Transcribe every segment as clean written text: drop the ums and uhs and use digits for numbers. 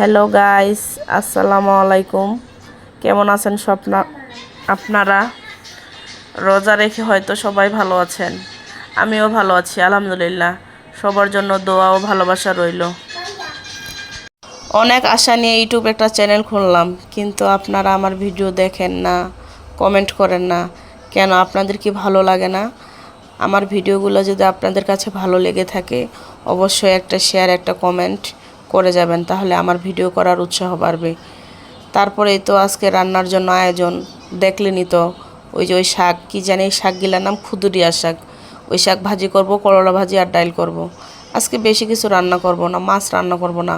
Hello guys, আসসালামু আলাইকুম। কেমন আছেন আপনারা? রোজা রেখে হয়তো সবাই ভালো আছেন, আমিও ভালো আছি আলহামদুলিল্লাহ। সবার জন্য দোয়া ও ভালোবাসা রইল। অনেক আশা নিয়ে ইউটিউব একটা চ্যানেল খুললাম, কিন্তু আপনারা আমার ভিডিও দেখেন না, কমেন্ট করেন না কেন? আপনাদের কি ভালো লাগে না? আমার ভিডিওগুলো যদি আপনাদের কাছে ভালো লেগে থাকে, অবশ্যই একটা শেয়ার, একটা কমেন্ট করে যাবেন, তাহলে আমার ভিডিও করার উৎসাহ বাড়বে। তারপরে তো আজকে রান্নার জন্য আয়োজন দেখলেনি তো, ওই শাক, কী জানি এই শাকগুলোর নাম খুদুরিয়া শাক। ওই শাক ভাজি করব, করলা ভাজি আর ডাইল করব। আজকে বেশি কিছু রান্না করব না, মাছ রান্না করব না,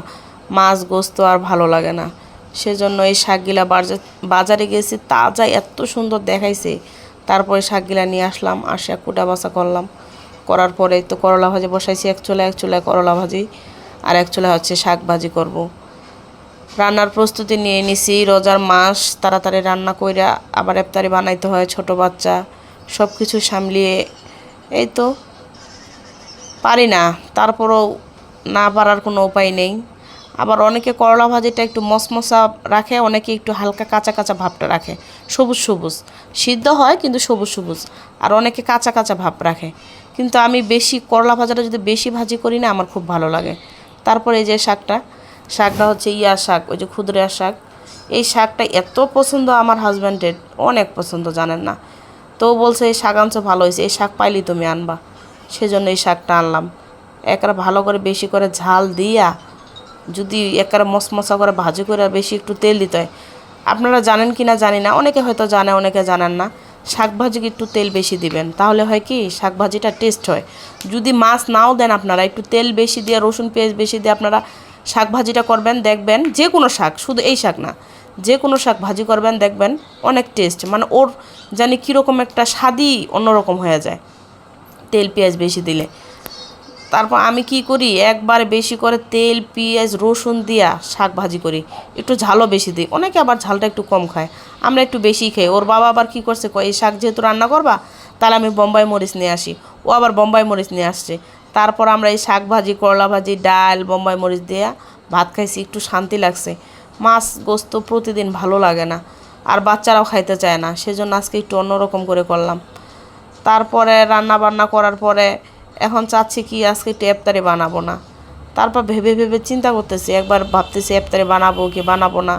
মাছ গোস্ত আর ভালো লাগে না। সেজন্য এই শাকগুলা বাজারে গেছি, তাজা এত সুন্দর দেখাইছে। তারপরে শাকগুলা নিয়ে আসলাম, আসে কুটা বাছা করলাম। করার পরে তো করলা ভাজি বসাইছি, এক চুলায় করলা ভাজি, আর এক চুলায় হচ্ছে শাক ভাজি করব। রান্নার প্রস্তুতি নিয়ে নিছি, রোজার মাস, তাড়াতাড়ি রান্না কইরা আবার ইফতারি বানাইতে হয়, ছোট বাচ্চা, সব কিছু সামলিয়ে এই তো পারি না। তারপরও না পারার কোনো উপায় নেই। আবার অনেকে করলা ভাজিটা একটু মশমশা রাখে, অনেকে একটু হালকা কাঁচা কাঁচা ভাবটা রাখে, সবুজ সবুজ সিদ্ধ হয় কিন্তু সবুজ সবুজ, আর অনেকে কাঁচা কাঁচা ভাব রাখে। কিন্তু আমি বেশি করলা ভাজাটা যদি বেশি ভাজি করি না, আমার খুব ভালো লাগে। তারপরে এই যে শাকটা হচ্ছে শাক, ওই যে খুদরা শাক। এই শাকটা এত পছন্দ আমার হাজব্যান্ডের, অনেক পছন্দ, জানেন না। তো বলছে এই শাক আনছো ভালো হয়েছে, এই শাক পাইলি তুমি আনবা। সেজন্য এই শাকটা আনলাম। একবার ভালো করে বেশি করে ঝাল দিয়া, যদি একবার মশমশা করে ভাজি করে বেশি একটু তেল দিতে হয়। আপনারা জানেন কি না জানি না, অনেকে হয়তো জানে, অনেকে জানেন না। শাক ভাজিকে একটু তেল বেশি দিবেন, তাহলে হয় কি শাক ভাজিটা টেস্ট হয়। যদি মাছ নাও দেন, আপনারা একটু তেল বেশি দিয়ে, রসুন পেঁয়াজ বেশি দিয়ে আপনারা শাক ভাজিটা করবেন, দেখবেন যে কোনো শাক, শুধু এই শাক না, যে কোনো শাক ভাজি করবেন, দেখবেন অনেক টেস্ট, মানে ওর জানি কীরকম একটা স্বাদই অন্যরকম হয়ে যায় তেল পেঁয়াজ বেশি দিলে। তারপর আমি কি করি, একবার বেশি করে তেল পেঁয়াজ রসুন দিয়া শাক ভাজি করি, একটু ঝালও বেশি দিই। অনেকে আবার ঝালটা একটু কম খায়, আমরা একটু বেশিই খাই। ওর বাবা আবার কী করছে, এই শাক যেহেতু রান্না করবা, তাহলে আমি বোম্বাই মরিচ নিয়ে আসি। ও আবার বোম্বাই মরিচ নিয়ে আসছে। তারপর আমরা এই শাক ভাজি, করলা ভাজি, ডাল, বোম্বাই মরিচ দিয়া ভাত খাইছি, একটু শান্তি লাগছে। মাছ গোস্ত প্রতিদিন ভালো লাগে না, আর বাচ্চারাও খাইতে চায় না, সেজন্য আজকে একটু অন্যরকম করে করলাম। তারপরে রান্না বান্না করার পরে এখন চাচ্ছি কি আজকে একটু ইফতারি বানাবো না। তারপর ভেবে ভেবে চিন্তা করতেছি, একবার ভাবতেছি ইফতারি বানাবো কি বানাবো না।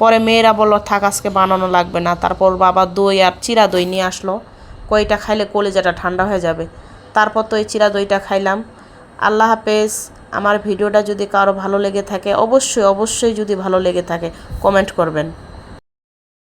পরে মেয়েরা বললো থাক আজকে বানানো লাগবে না। তারপর বাবা দই আর চিরা দই নিয়ে আসলো, কইটা খাইলে কলিজাটা ঠান্ডা হয়ে যাবে। তারপর তো এই চিরা দইটা খাইলাম। আল্লাহ হাফেজ। আমার ভিডিওটা যদি কারো ভালো লেগে থাকে, অবশ্যই অবশ্যই যদি ভালো লেগে থাকে কমেন্ট করবেন।